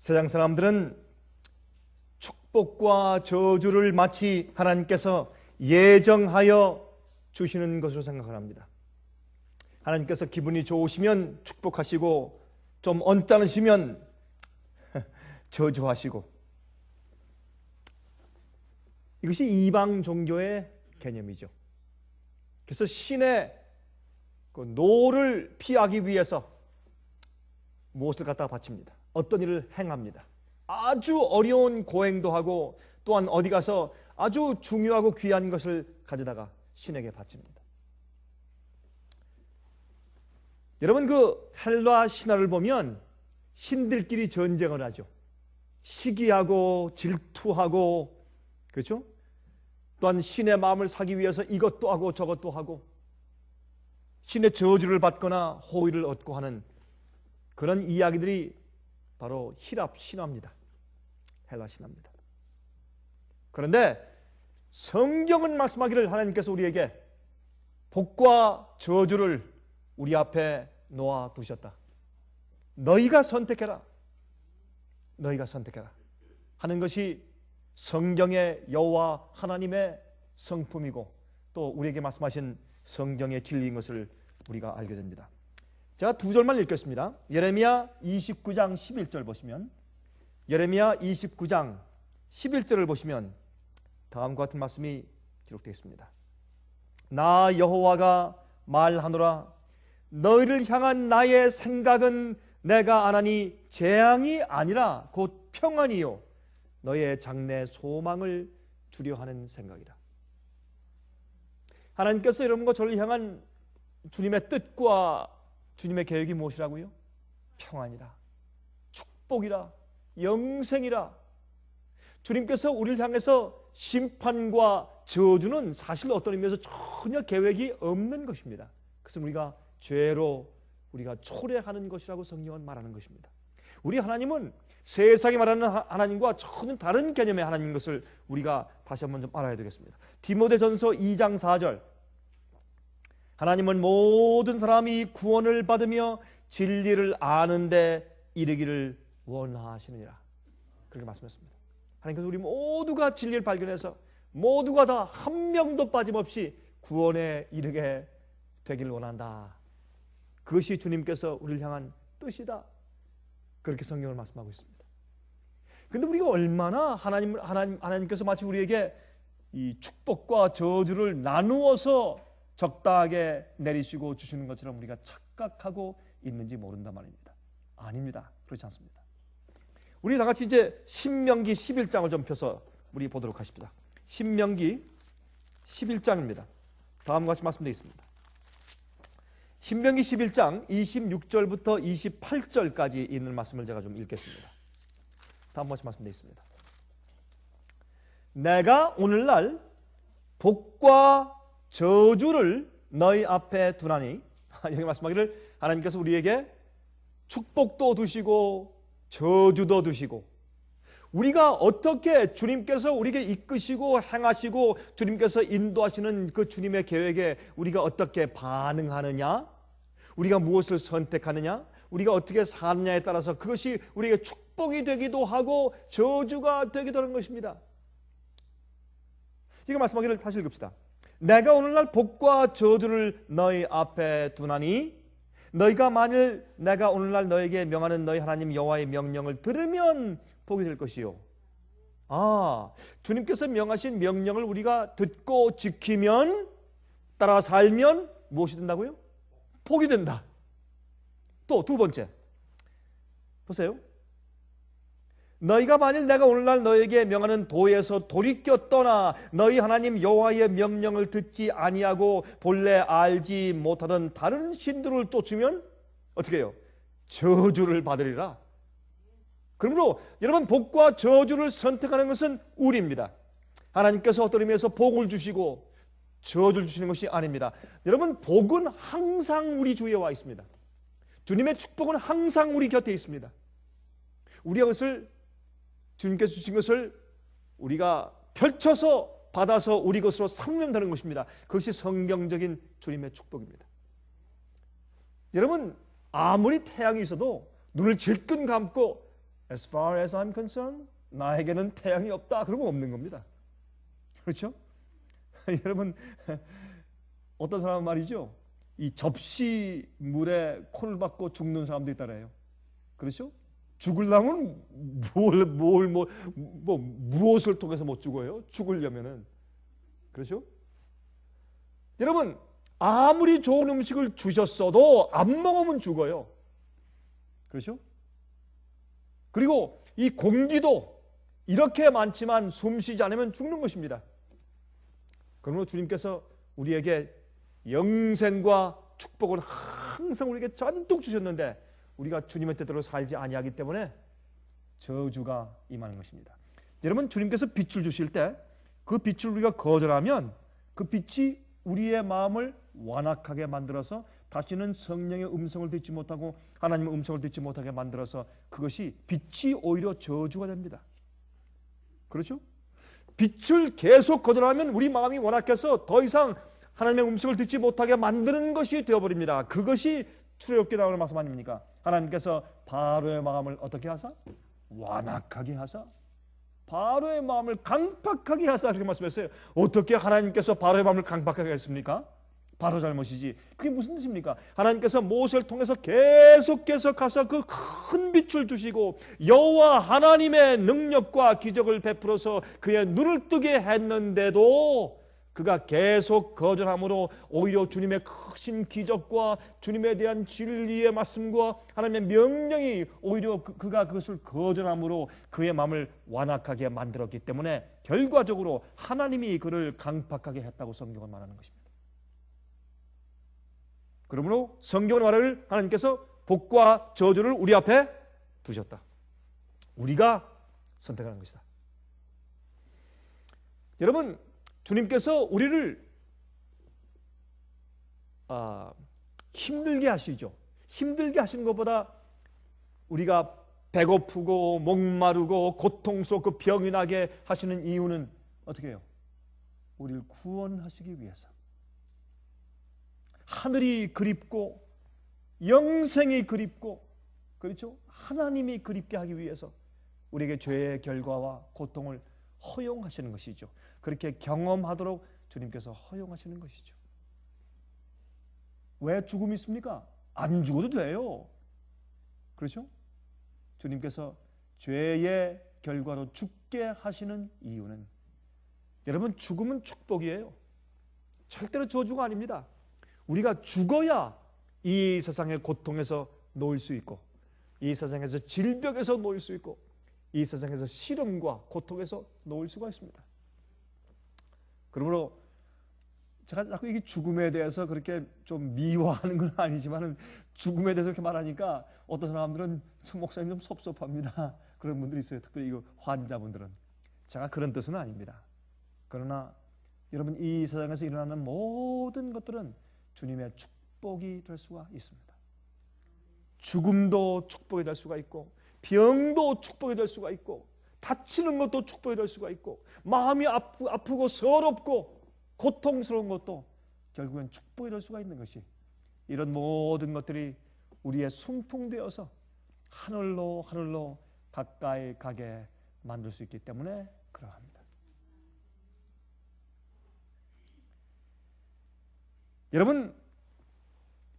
세상 사람들은 축복과 저주를 마치 하나님께서 예정하여 주시는 것으로 생각을 합니다. 하나님께서 기분이 좋으시면 축복하시고 좀 언짢으시면 저주하시고, 이것이 이방 종교의 개념이죠. 그래서 신의 그 노를 피하기 위해서 무엇을 갖다가 바칩니다. 어떤 일을 행합니다. 아주 어려운 고행도 하고 또한 어디 가서 아주 중요하고 귀한 것을 가져다가 신에게 바칩니다. 여러분, 그 헬라 신화를 보면 신들끼리 전쟁을 하죠. 시기하고 질투하고, 그렇죠? 또한 신의 마음을 사기 위해서 이것도 하고 저것도 하고 신의 저주를 받거나 호의를 얻고 하는 그런 이야기들이 바로 히랍 신화입니다. 헬라 신화입니다. 그런데 성경은 말씀하기를 하나님께서 우리에게 복과 저주를 우리 앞에 놓아 두셨다. 너희가 선택해라. 너희가 선택해라 하는 것이 성경의 여호와 하나님의 성품이고 또 우리에게 말씀하신 성경의 진리인 것을 우리가 알게 됩니다. 제가 두 절만 읽겠습니다. 예레미야 29장 11절 보시면, 예레미야 29장 11절을 보시면 다음과 같은 말씀이 기록되어 있습니다. 나 여호와가 말하노라. 너희를 향한 나의 생각은 내가 안하니 재앙이 아니라 곧 평안이요 너희의 장래 소망을 주려 하는 생각이라. 하나님께서 여러분과 저를 향한 주님의 뜻과 주님의 계획이 무엇이라고요? 평안이라, 축복이라, 영생이라. 주님께서 우리를 향해서 심판과 저주는 사실 어떤 의미에서 전혀 계획이 없는 것입니다. 그것은 우리가 죄로 우리가 초래하는 것이라고 성경은 말하는 것입니다. 우리 하나님은 세상이 말하는 하나님과 전혀 다른 개념의 하나님인 것을 우리가 다시 한번 좀 알아야 되겠습니다. 디모데전서 2장 4절, 하나님은 모든 사람이 구원을 받으며 진리를 아는데 이르기를 원하시느니라, 그렇게 말씀했습니다. 하나님께서 우리 모두가 진리를 발견해서 모두가 다 한 명도 빠짐없이 구원에 이르게 되기를 원한다. 그것이 주님께서 우리를 향한 뜻이다. 그렇게 성경을 말씀하고 있습니다. 그런데 우리가 얼마나 하나님께서 마치 우리에게 이 축복과 저주를 나누어서 적당하게 내리시고 주시는 것처럼 우리가 착각하고 있는지 모른단 말입니다. 아닙니다. 그렇지 않습니다. 우리 다 같이 이제 신명기 11장을 좀 펴서 우리 보도록 하십니다. 신명기 11장입니다. 다음과 같이 말씀되어 있습니다. 신명기 11장 26절부터 28절까지 있는 말씀을 제가 좀 읽겠습니다. 다음과 같이 말씀되어 있습니다. 내가 오늘날 복과 저주를 너희 앞에 두나니, 여기 말씀하기를 하나님께서 우리에게 축복도 두시고 저주도 두시고, 우리가 어떻게 주님께서 우리에게 이끄시고 행하시고 주님께서 인도하시는 그 주님의 계획에 우리가 어떻게 반응하느냐, 우리가 무엇을 선택하느냐, 우리가 어떻게 사느냐에 따라서 그것이 우리에게 축복이 되기도 하고 저주가 되기도 하는 것입니다. 이거 말씀하기를 다시 읽읍시다. 내가 오늘날 복과 저주를 너희 앞에 두나니 너희가 만일 내가 오늘날 너에게 명하는 너희 하나님 여호와의 명령을 들으면 복이 될 것이요. 주님께서 명하신 명령을 우리가 듣고 지키면, 따라 살면 무엇이 된다고요? 복이 된다. 또 두 번째 보세요. 너희가 만일 내가 오늘날 너에게 명하는 도에서 돌이켜 떠나 너희 하나님 여호와의 명령을 듣지 아니하고 본래 알지 못하던 다른 신들을 쫓으면 어떻게 해요? 저주를 받으리라. 그러므로 여러분, 복과 저주를 선택하는 것은 우리입니다. 하나님께서 어떤 의미에서 복을 주시고 저주를 주시는 것이 아닙니다. 여러분, 복은 항상 우리 주위에 와 있습니다. 주님의 축복은 항상 우리 곁에 있습니다. 우리가 그것을, 주님께서 주신 것을 우리가 펼쳐서 받아서 우리 것으로 삼으면 되는 것입니다. 그것이 성경적인 주님의 축복입니다. 여러분, 아무리 태양이 있어도 눈을 질끈 감고 As far as I'm concerned, 나에게는 태양이 없다. 그러면 없는 겁니다. 그렇죠? 여러분, 어떤 사람은 말이죠. 이 접시 물에 코를 박고 죽는 사람도 있다래요. 그렇죠? 죽으려면 무엇을 통해서 못 죽어요? 죽으려면은. 그렇죠? 여러분, 아무리 좋은 음식을 주셨어도 안 먹으면 죽어요. 그렇죠? 그리고 이 공기도 이렇게 많지만 숨 쉬지 않으면 죽는 것입니다. 그러므로 주님께서 우리에게 영생과 축복을 항상 우리에게 잔뜩 주셨는데 우리가 주님의 뜻대로 살지 아니하기 때문에 저주가 임하는 것입니다. 여러분, 주님께서 빛을 주실 때 그 빛을 우리가 거절하면 그 빛이 우리의 마음을 완악하게 만들어서 다시는 성령의 음성을 듣지 못하고 하나님의 음성을 듣지 못하게 만들어서 그것이 빛이 오히려 저주가 됩니다. 그렇죠? 빛을 계속 거절하면 우리 마음이 완악해서 더 이상 하나님의 음성을 듣지 못하게 만드는 것이 되어버립니다. 그것이 출애굽기 나오는 말씀 아닙니까? 하나님께서 바로의 마음을 어떻게 하사? 완악하게 하사? 바로의 마음을 강팍하게 하사 그렇게 말씀했어요. 어떻게 하나님께서 바로의 마음을 강팍하게 했습니까? 바로 잘못이지. 그게 무슨 뜻입니까? 하나님께서 모세를 통해서 계속해서 가서 그 큰 빛을 주시고 여호와 하나님의 능력과 기적을 베풀어서 그의 눈을 뜨게 했는데도 그가 계속 거절함으로 오히려 주님의 크신 기적과 주님에 대한 진리의 말씀과 하나님의 명령이 오히려 그가 그것을 거절함으로 그의 마음을 완악하게 만들었기 때문에 결과적으로 하나님이 그를 강팍하게 했다고 성경은 말하는 것입니다. 그러므로 성경은 말을 하나님께서 복과 저주를 우리 앞에 두셨다. 우리가 선택하는 것이다. 여러분, 주님께서 우리를 힘들게 하시죠. 힘들게 하시는 것보다 우리가 배고프고 목마르고 고통스럽고 병이 나게 하시는 이유는 어떻게 해요? 우리를 구원하시기 위해서. 하늘이 그립고 영생이 그립고 그렇죠? 하나님이 그립게 하기 위해서 우리에게 죄의 결과와 고통을 허용하시는 것이죠. 그렇게 경험하도록 주님께서 허용하시는 것이죠. 왜 죽음이 있습니까? 안 죽어도 돼요. 그렇죠? 주님께서 죄의 결과로 죽게 하시는 이유는 여러분, 죽음은 축복이에요. 절대로 저주가 아닙니다. 우리가 죽어야 이 세상의 고통에서 놓일 수 있고 이 세상에서 질병에서 놓일 수 있고 이 세상에서 시름과 고통에서 놓일 수가 있습니다. 그러므로 제가 자꾸 이게 죽음에 대해서 그렇게 좀 미화하는 건 아니지만 죽음에 대해서 이렇게 말하니까 어떤 사람들은 목사님 좀 섭섭합니다. 그런 분들이 있어요. 특별히 이거 환자분들은. 제가 그런 뜻은 아닙니다. 그러나 여러분, 이 세상에서 일어나는 모든 것들은 주님의 축복이 될 수가 있습니다. 죽음도 축복이 될 수가 있고 병도 축복이 될 수가 있고 다치는 것도 축복이 될 수가 있고 마음이 아프고 서럽고 고통스러운 것도 결국엔 축복이 될 수가 있는 것이 이런 모든 것들이 우리의 순풍되어서 하늘로 가까이 가게 만들 수 있기 때문에 그러합니다. 여러분,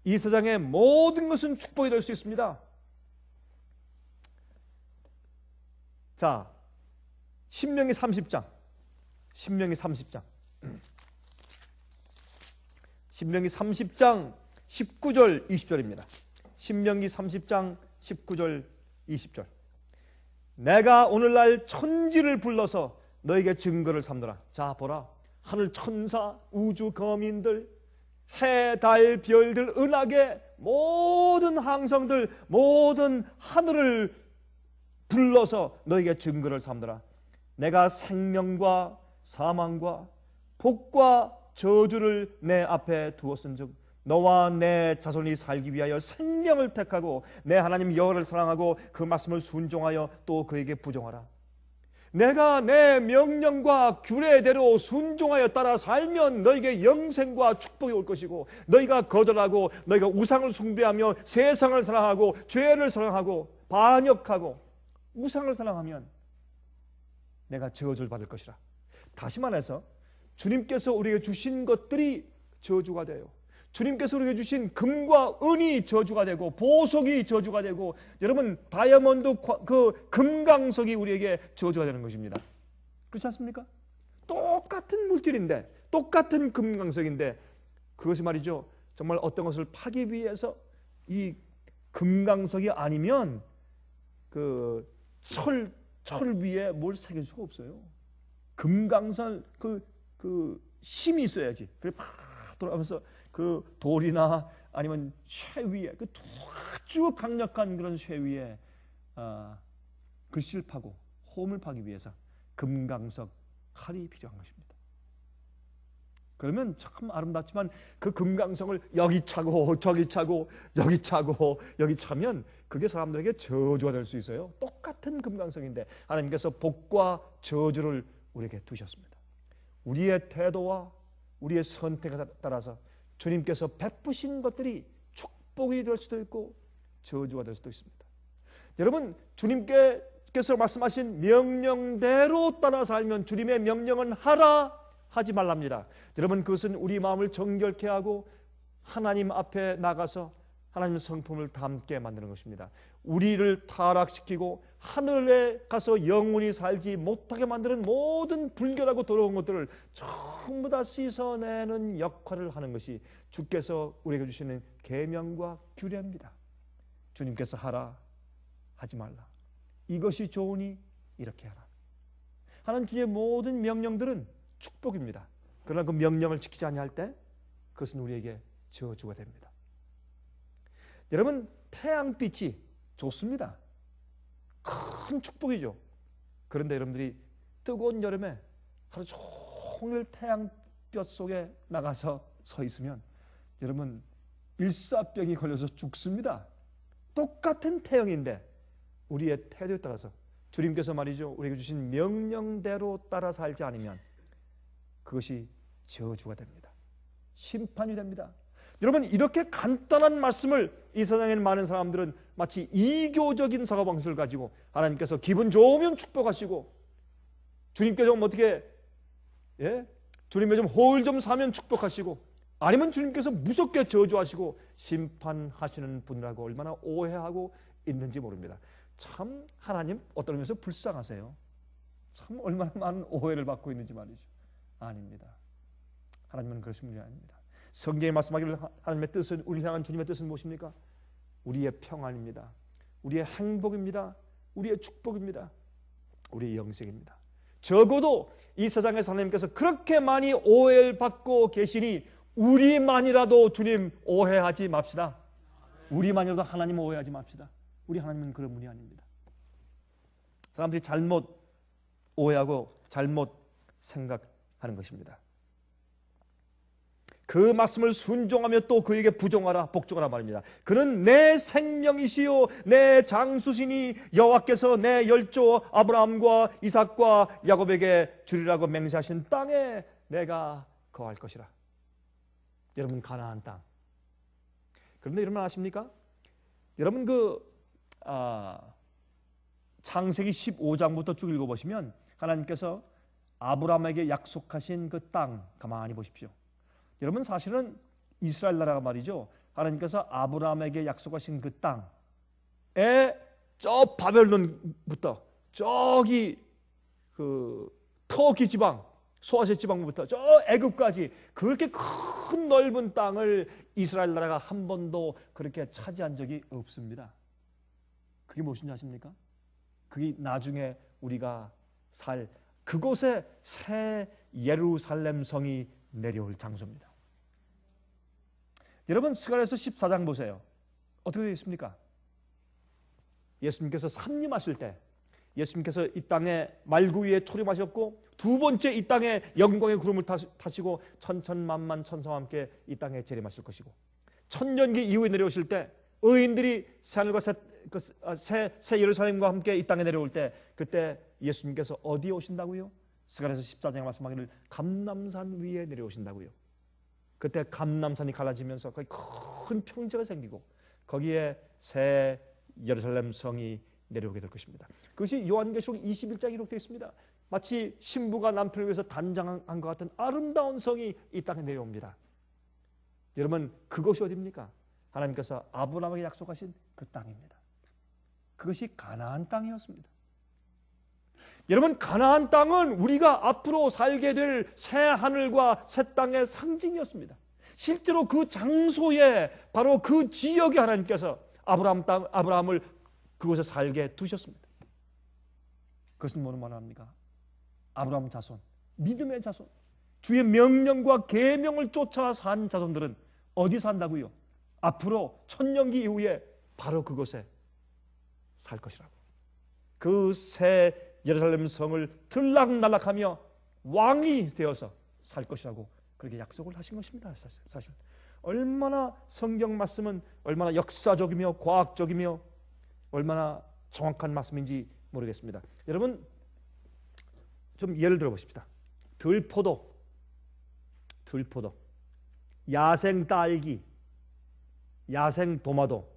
이 세상의 모든 것은 축복이 될 수 있습니다. 자, 신명기 30장 19절 20절입니다. 신명기 30장 19절 20절. 내가 오늘날 천지를 불러서 너에게 증거를 삼더라. 자, 보라. 하늘 천사, 우주 거민들, 해, 달, 별들, 은하계, 모든 항성들, 모든 하늘을 불러서 너에게 증거를 삼더라. 내가 생명과 사망과 복과 저주를 내 앞에 두었은즉 너와 내 자손이 살기 위하여 생명을 택하고 내 하나님 여호와를 사랑하고 그 말씀을 순종하여 또 그에게 부정하라. 내가 내 명령과 규례대로 순종하여 따라 살면 너에게 영생과 축복이 올 것이고 너희가 거절하고 너희가 우상을 숭배하며 세상을 사랑하고 죄를 사랑하고 반역하고 우상을 사랑하면 내가 저주를 받을 것이라. 다시 말해서 주님께서 우리에게 주신 것들이 저주가 돼요. 주님께서 우리에게 주신 금과 은이 저주가 되고 보석이 저주가 되고 여러분 다이아몬드 그 금강석이 우리에게 저주가 되는 것입니다. 그렇지 않습니까? 똑같은 물질인데 똑같은 금강석인데 그것이 말이죠. 정말 어떤 것을 파기 위해서 이 금강석이 아니면 그 철 위에 뭘 새길 수가 없어요. 금강석 그 힘이 있어야지. 그래 팍 돌아가면서 그 돌이나 아니면 쇠 위에 그 아주 강력한 그런 쇠 위에 글씨를 파고 홈을 파기 위해서 금강석 칼이 필요한 것입니다. 그러면 참 아름답지만 그 금강석을 여기 차고 저기 차고 여기 차고 여기 차면 그게 사람들에게 저주가 될 수 있어요. 똑같은 금강석인데 하나님께서 복과 저주를 우리에게 두셨습니다. 우리의 태도와 우리의 선택에 따라서 주님께서 베푸신 것들이 축복이 될 수도 있고 저주가 될 수도 있습니다. 여러분 주님께서 말씀하신 명령대로 따라 살면 주님의 명령은 하라 하지 말랍니다. 여러분 그것은 우리 마음을 정결케 하고 하나님 앞에 나가서 하나님의 성품을 담게 만드는 것입니다. 우리를 타락시키고 하늘에 가서 영원히 살지 못하게 만드는 모든 불결하고 더러운 것들을 전부 다 씻어내는 역할을 하는 것이 주께서 우리에게 주시는 계명과 규례입니다. 주님께서 하라 하지 말라. 이것이 좋으니 이렇게 하라. 하나님 주의 모든 명령들은 축복입니다. 그러나 그 명령을 지키지 아니할 때 그것은 우리에게 저주가 됩니다. 여러분 태양빛이 좋습니다. 큰 축복이죠. 그런데 여러분들이 뜨거운 여름에 하루 종일 태양볕 속에 나가서 서 있으면 여러분 일사병이 걸려서 죽습니다. 똑같은 태양인데 우리의 태도에 따라서 주님께서 말이죠 우리에게 주신 명령대로 따라 살지 않으면 그것이 저주가 됩니다. 심판이 됩니다. 여러분 이렇게 간단한 말씀을 이 세상에 있는 많은 사람들은 마치 이교적인 사고방식을 가지고 하나님께서 기분 좋으면 축복하시고 주님께서 어떻게 주님의 좀 호을 좀 사면 축복하시고 아니면 주님께서 무섭게 저주하시고 심판하시는 분이라고 얼마나 오해하고 있는지 모릅니다. 참 하나님 어떤 의미에서 불쌍하세요. 참 얼마나 많은 오해를 받고 있는지 말이죠. 아닙니다. 하나님은 그러신 분이 아닙니다. 성경에 말씀하기를 하나님의 뜻은 우리를 향한 주님의 뜻은 무엇입니까? 우리의 평안입니다. 우리의 행복입니다. 우리의 축복입니다. 우리의 영생입니다. 적어도 이 세상에서 하나님께서 그렇게 많이 오해를 받고 계시니 우리만이라도 주님 오해하지 맙시다. 우리만이라도 하나님 오해하지 맙시다. 우리 하나님은 그런 분이 아닙니다. 사람들이 잘못 오해하고 잘못 생각하는 것입니다. 그 말씀을 순종하며 또 그에게 부종하라 복종하라 말입니다. 그는 내 생명이시요 내 장수시니 여호와께서 내 열조 아브라함과 이삭과 야곱에게 주리라고 맹세하신 땅에 내가 거할 것이라. 여러분 가나안 땅. 그런데 여러분 아십니까? 여러분 창세기 15장부터 쭉 읽어보시면 하나님께서 아브라함에게 약속하신 그 땅 가만히 보십시오. 여러분 사실은 이스라엘 나라가 말이죠. 하나님께서 아브라함에게 약속하신 그 땅에 저 바벨론부터 저기 그 터키 지방, 소아시아 지방부터 저 애굽까지 그렇게 큰 넓은 땅을 이스라엘 나라가 한 번도 그렇게 차지한 적이 없습니다. 그게 무엇인지 아십니까? 그게 나중에 우리가 살 그곳에 새 예루살렘 성이 내려올 장소입니다. 여러분 스가랴서 14장 보세요. 어떻게 되어 있습니까? 예수님께서 삼림하실 때 예수님께서 이 땅에 말구 위에 초림하셨고 두 번째 이 땅에 영광의 구름을 타시고 천천만만 천사와 함께 이 땅에 재림하실 것이고 천년기 이후에 내려오실 때 의인들이 새하늘과 새 예루살렘과 함께 이 땅에 내려올 때 그때 예수님께서 어디에 오신다고요? 스가랴서 14장에 말씀하기를 감람산 위에 내려오신다고요. 그때 감람산이 갈라지면서 거기 큰 평지가 생기고 거기에 새 예루살렘 성이 내려오게 될 것입니다. 그것이 요한계시록 21장에 기록되어 있습니다. 마치 신부가 남편을 위해서 단장한 것 같은 아름다운 성이 이 땅에 내려옵니다. 여러분, 그것이 어디입니까? 하나님께서 아브라함에게 약속하신 그 땅입니다. 그것이 가나안 땅이었습니다. 여러분, 가나안 땅은 우리가 앞으로 살게 될 새 하늘과 새 땅의 상징이었습니다. 실제로 그 장소에, 바로 그 지역에 하나님께서 아브라함을 그곳에 살게 두셨습니다. 그것은 뭐는 말합니까? 아브라함 자손, 믿음의 자손, 주의 명령과 계명을 쫓아 산 자손들은 어디 산다고요? 앞으로 천년기 이후에 바로 그곳에 살 것이라고. 그 새 예루살렘 성을 들락날락하며 왕이 되어서 살 것이라고 그렇게 약속을 하신 것입니다. 사실 얼마나 성경 말씀은 얼마나 역사적이며 과학적이며 얼마나 정확한 말씀인지 모르겠습니다. 여러분, 좀 예를 들어 보십시다. 들포도, 야생 딸기, 야생 도마도,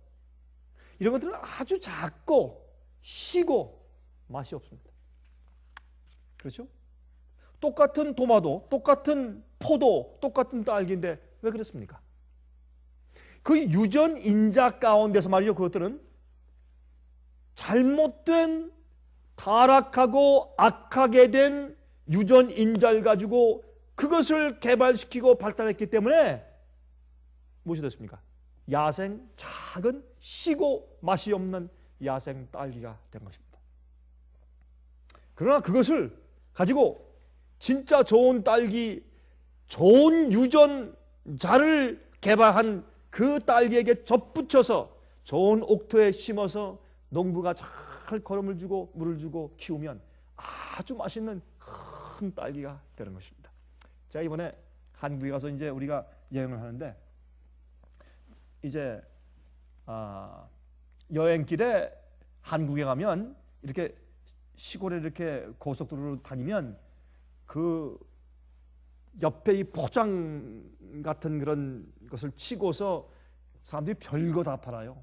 이런 것들은 아주 작고 시고 맛이 없습니다. 그렇죠? 똑같은 도마도, 똑같은 포도, 똑같은 딸기인데 왜 그렇습니까? 그 유전인자 가운데서 말이죠, 그것들은 잘못된, 타락하고 악하게 된 유전인자를 가지고 그것을 개발시키고 발달했기 때문에 무엇이 됐습니까? 야생, 작은, 시고 맛이 없는 야생 딸기가 된 것입니다. 그러나 그것을 가지고 진짜 좋은 딸기, 좋은 유전자를 개발한 그 딸기에게 접붙여서 좋은 옥토에 심어서 농부가 잘 거름을 주고 물을 주고 키우면 아주 맛있는 큰 딸기가 되는 것입니다. 제가 이번에 한국에 가서 이제 우리가 여행을 하는데, 이제 여행길에 한국에 가면 이렇게 시골에 이렇게 고속도로로 다니면 그 옆에 이 포장 같은 그런 것을 치고서 사람들이 별거 다 팔아요.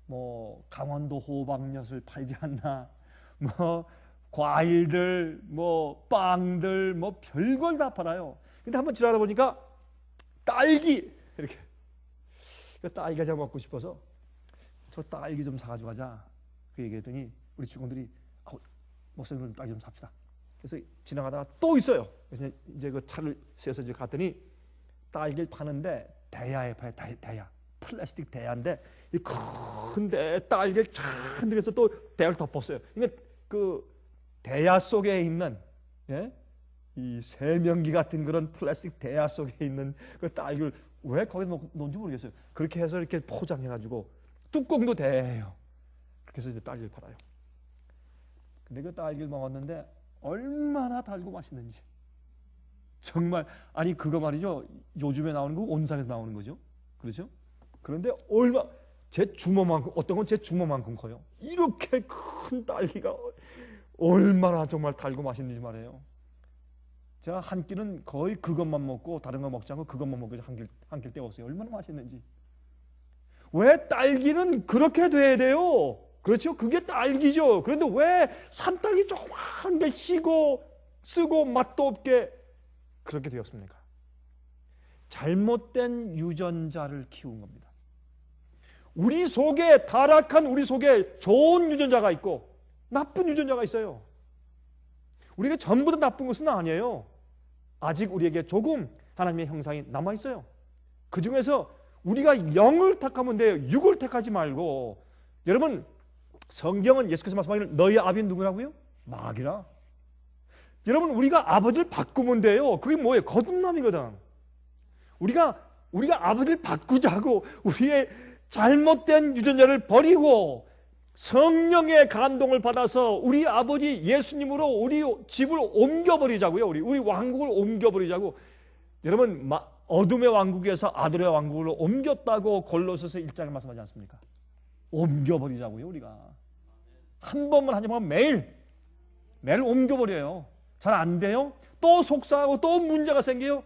뭐 강원도 호박엿을 팔지 않나, 뭐 과일들, 뭐 빵들, 뭐 별걸 다 팔아요. 근데 한번 지나다 보니까 딸기, 이렇게 딸기가 제가 먹고 싶어서 저 딸기 좀 사가지고 가자, 그 얘기했더니 우리 직원들이 목사님 딸기 좀 삽시다. 그래서 지나가다가 또 있어요. 그래서 이제 그 차를 세워서 이제 갔더니 딸기를 파는데 대야에 파요. 대야, 플라스틱 대야인데 이 큰데 딸기를 잔뜩 해서 또 대야를 덮었어요. 그러니까 그 대야 속에 있는, 예? 이 세면기 같은 그런 플라스틱 대야 속에 있는 그 딸기를 왜 거기다 놓은지 모르겠어요. 그렇게 해서 이렇게 포장해가지고 뚜껑도 대예요. 그렇게 해서 이제 딸기를 팔아요. 근데 그 딸기를 먹었는데 얼마나 달고 맛있는지. 정말, 아니 그거 말이죠, 요즘에 나오는 거 온산에서 나오는 거죠. 그렇죠? 그런데 제 주먹만큼, 어떤 건 제 주먹만큼 커요. 이렇게 큰 딸기가 얼마나 정말 달고 맛있는지 말이에요. 제가 한 끼는 거의 그것만 먹고 다른 거 먹지 않고 그것만 먹고 한 끼를 때웠어요. 얼마나 맛있는지. 왜 딸기는 그렇게 돼야 돼요? 그렇죠? 그게 딸기죠. 그런데 왜 산딸기 조그만 게 시고 쓰고 맛도 없게 그렇게 되었습니까? 잘못된 유전자를 키운 겁니다. 우리 속에, 타락한 우리 속에 좋은 유전자가 있고 나쁜 유전자가 있어요. 우리가 전부 다 나쁜 것은 아니에요. 아직 우리에게 조금 하나님의 형상이 남아있어요. 그 중에서 우리가 영을 택하면 돼요. 육을 택하지 말고. 여러분, 성경은 예수께서 말씀하기를 너희 아비는 누구라고요? 마귀라. 여러분, 우리가 아버지를 바꾸면 돼요. 그게 뭐예요? 거듭남이거든. 우리가 아버지를 바꾸자고, 우리의 잘못된 유전자를 버리고 성령의 감동을 받아서 우리 아버지 예수님으로 우리 집을 옮겨버리자고요. 우리 왕국을 옮겨버리자고. 여러분, 어둠의 왕국에서 아들의 왕국으로 옮겼다고 골로새서 1장에 말씀하지 않습니까? 옮겨버리자고요. 우리가 한 번만 하지만 매일 옮겨버려요. 잘 안 돼요? 또 속상하고 또 문제가 생겨요.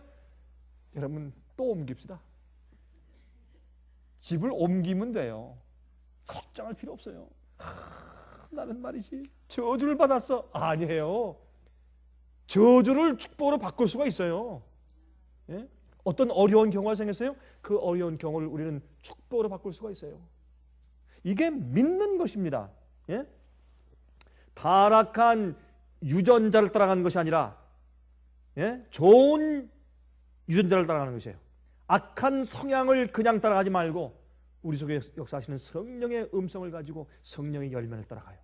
여러분, 또 옮깁시다. 집을 옮기면 돼요. 걱정할 필요 없어요. 나는 말이지 저주를 받았어. 아니에요. 저주를 축복으로 바꿀 수가 있어요. 예? 어떤 어려운 경우가 생겼어요? 그 어려운 경우를 우리는 축복으로 바꿀 수가 있어요. 이게 믿는 것입니다. 예? 타락한 유전자를 따라가는 것이 아니라 예? 좋은 유전자를 따라가는 것이에요. 악한 성향을 그냥 따라가지 말고 우리 속에 역사하시는 성령의 음성을 가지고 성령의 열매를 따라가요.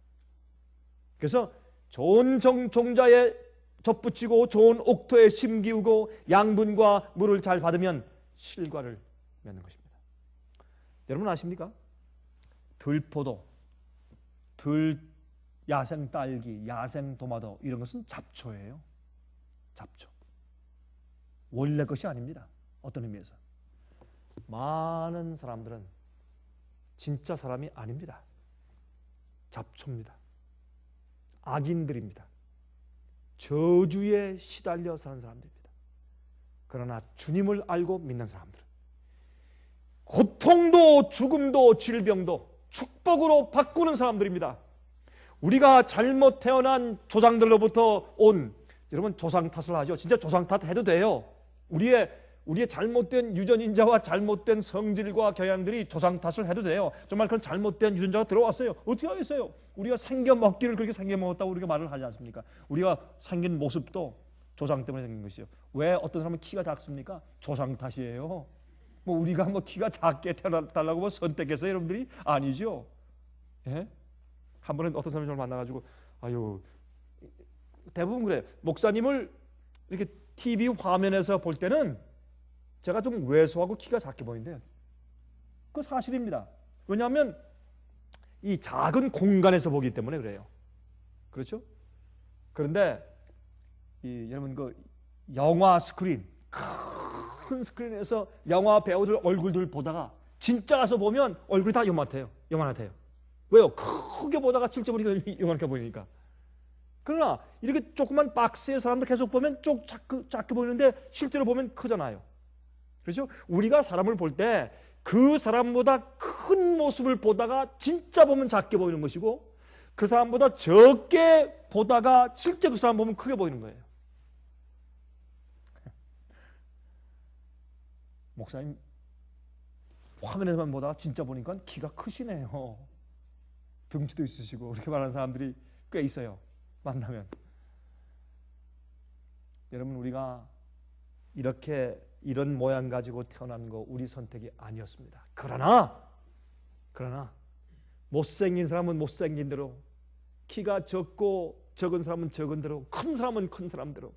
그래서 좋은 종자에 접붙이고 좋은 옥토에 심기우고 양분과 물을 잘 받으면 실과를 맺는 것입니다. 여러분 아십니까? 들포도, 야생 딸기, 야생 도마도 이런 것은 잡초예요. 잡초. 원래 것이 아닙니다. 어떤 의미에서. 많은 사람들은 진짜 사람이 아닙니다. 잡초입니다. 악인들입니다. 저주에 시달려 사는 사람들입니다. 그러나 주님을 알고 믿는 사람들은 고통도 죽음도 질병도 축복으로 바꾸는 사람들입니다. 우리가 잘못 태어난 조상들로부터 온, 여러분 조상 탓을 하죠. 진짜 조상 탓 해도 돼요. 우리의 잘못된 유전인자와 잘못된 성질과 경향들이 조상 탓을 해도 돼요. 정말 그런 잘못된 유전자가 들어왔어요. 어떻게 하겠어요? 우리가 생겨 먹기를 그렇게 생겨 먹었다고 우리가 말을 하지 않습니까? 우리가 생긴 모습도 조상 때문에 생긴 것이요. 왜 어떤 사람은 키가 작습니까? 조상 탓이에요. 뭐 우리가 뭐 키가 작게 태어나달라고 뭐 선택해서 여러분들이 아니죠. 예? 한 번은 어떤 사람이 저를 만나가지고 아유, 대부분 그래. 목사님을 이렇게 TV 화면에서 볼 때는 제가 좀 왜소하고 키가 작게 보이는데요. 그거 사실입니다. 왜냐하면 이 작은 공간에서 보기 때문에 그래요. 그렇죠? 그런데 여러분 그 영화 스크린, 큰 스크린에서 영화 배우들 얼굴들 보다가 진짜 가서 보면 얼굴이 다 요만하대요. 왜요? 크게 보다가 실제 보니까 요만하게 보이니까. 그러나 이렇게 조그만 박스의 사람들 계속 보면 작게 보이는데 실제로 보면 크잖아요. 그렇죠? 우리가 사람을 볼 때 그 사람보다 큰 모습을 보다가 진짜 보면 작게 보이는 것이고 그 사람보다 적게 보다가 실제 그 사람 보면 크게 보이는 거예요. 목사님 화면에서만 보다가 진짜 보니까 키가 크시네요. 등치도 있으시고 이렇게 말하는 사람들이 꽤 있어요. 만나면. 여러분 우리가 이런 모양 가지고 태어난 거 우리 선택이 아니었습니다. 그러나 못생긴 사람은 못생긴 대로, 키가 적은 사람은 적은 대로, 큰 사람은 큰 사람대로,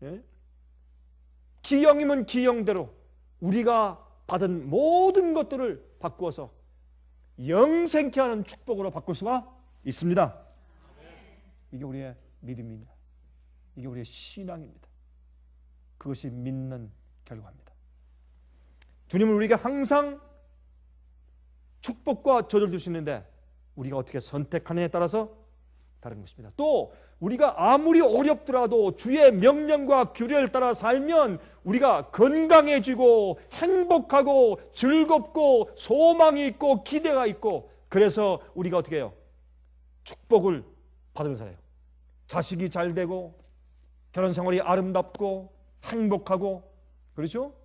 예? 기형이면 기형대로 우리가 받은 모든 것들을 바꾸어서 영생케 하는 축복으로 바꿀 수가 있습니다. 이게 우리의 믿음입니다. 이게 우리의 신앙입니다. 그것이 믿는 결과입니다. 주님은 우리에게 항상 축복과 저주를 주시는데 우리가 어떻게 선택하느냐에 따라서 다른 것입니다. 또 우리가 아무리 어렵더라도 주의 명령과 규례를 따라 살면 우리가 건강해지고 행복하고 즐겁고 소망이 있고 기대가 있고, 그래서 우리가 어떻게 해요? 축복을 받으면서 살아요. 자식이 잘 되고 결혼 생활이 아름답고 행복하고, 그렇죠?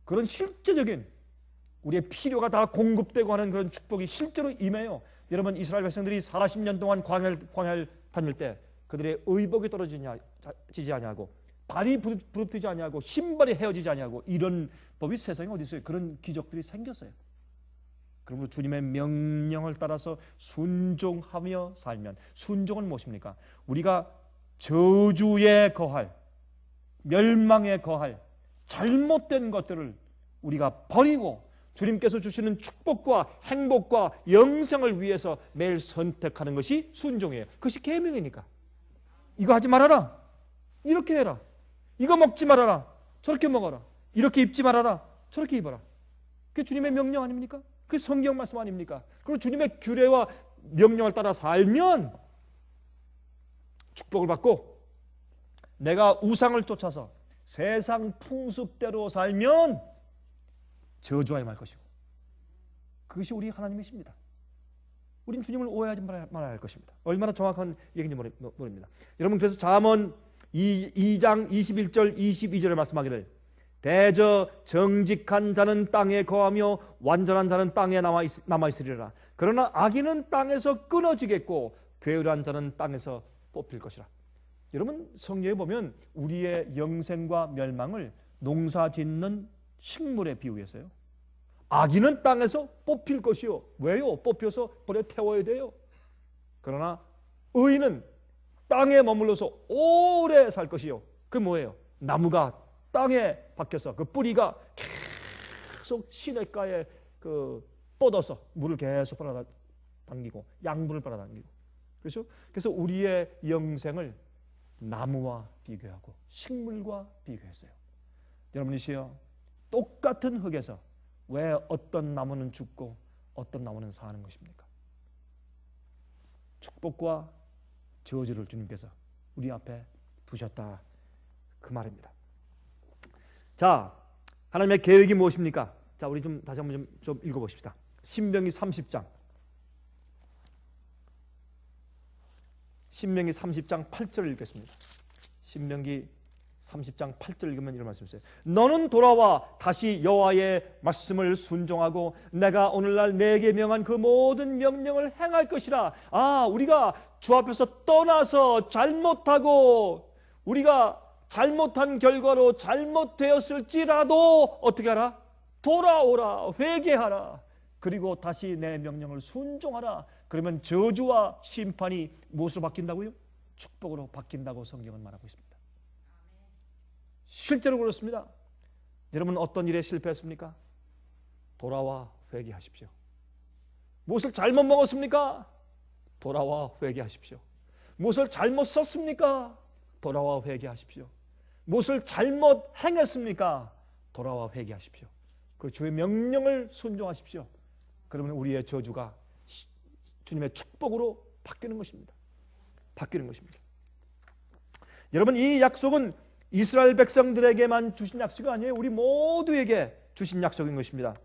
그런 실제적인 우리의 필요가 다 공급되고 하는 그런 축복이 실제로 임해요. 여러분 이스라엘 백성들이 40년 동안 광야를 다닐 때 그들의 의복이 떨어지지 아니하고 발이 부릅뜨지 아니하고 신발이 헤어지지 아니하고 이런 법이 세상에 어디 있어요? 그런 기적들이 생겼어요. 그러므로 주님의 명령을 따라서 순종하며 살면, 순종은 무엇입니까? 우리가 저주에 거할, 멸망에 거할 잘못된 것들을 우리가 버리고 주님께서 주시는 축복과 행복과 영생을 위해서 매일 선택하는 것이 순종이에요. 그것이 계명이니까. 이거 하지 말아라, 이렇게 해라. 이거 먹지 말아라, 저렇게 먹어라. 이렇게 입지 말아라, 저렇게 입어라. 그게 주님의 명령 아닙니까? 그게 성경 말씀 아닙니까? 그리고 주님의 규례와 명령을 따라 살면 축복을 받고, 내가 우상을 쫓아서 세상 풍습대로 살면 저주하여 말 것이고, 그것이 우리 하나님이십니다. 우린 주님을 오해하지 말아야 할 것입니다. 얼마나 정확한 얘기인지 모릅니다. 여러분, 그래서 잠언 2장 21절 22절에 말씀하기를 대저 정직한 자는 땅에 거하며 완전한 자는 땅에 남아 있으리라. 그러나 악인은 땅에서 끊어지겠고 괴울한 자는 땅에서 뽑힐 것이라. 여러분, 성경에 보면 우리의 영생과 멸망을 농사 짓는 식물에 비유했어요. 악인은 땅에서 뽑힐 것이요. 왜요? 뽑혀서 불에 태워야 돼요. 그러나 의인은 땅에 머물러서 오래 살 것이요. 그 뭐예요? 나무가 땅에 박혀서 그 뿌리가 계속 시냇가에 뻗어서 물을 계속 빨아당기고 양분을 빨아당기고. 그렇죠? 그래서 우리의 영생을 나무와 비교하고 식물과 비교했어요. 여러분이시여, 똑같은 흙에서 왜 어떤 나무는 죽고 어떤 나무는 사는 것입니까? 축복과 저주를 주님께서 우리 앞에 두셨다, 그 말입니다. 자, 하나님의 계획이 무엇입니까? 자, 우리 좀 다시 한번 좀 읽어봅시다. 신명기 30장 8절을 읽겠습니다. 신명기 30장 8절 읽으면 이런 말씀이 있어요. 너는 돌아와 다시 여호와의 말씀을 순종하고 내가 오늘날 내게 명한 그 모든 명령을 행할 것이라. 우리가 주 앞에서 떠나서 잘못하고 우리가 잘못한 결과로 잘못되었을지라도 어떻게 하라? 돌아오라, 회개하라. 그리고 다시 내 명령을 순종하라. 그러면 저주와 심판이 무엇으로 바뀐다고요? 축복으로 바뀐다고 성경은 말하고 있습니다. 실제로 그렇습니다. 여러분, 어떤 일에 실패했습니까? 돌아와 회개하십시오. 무엇을 잘못 먹었습니까? 돌아와 회개하십시오. 무엇을 잘못 썼습니까? 돌아와 회개하십시오. 무엇을 잘못 행했습니까? 돌아와 회개하십시오. 그 주의 명령을 순종하십시오. 그러면 우리의 저주가 주님의 축복으로 바뀌는 것입니다. 바뀌는 것입니다. 여러분, 이 약속은 이스라엘 백성들에게만 주신 약속이 아니에요. 우리 모두에게 주신 약속인 것입니다.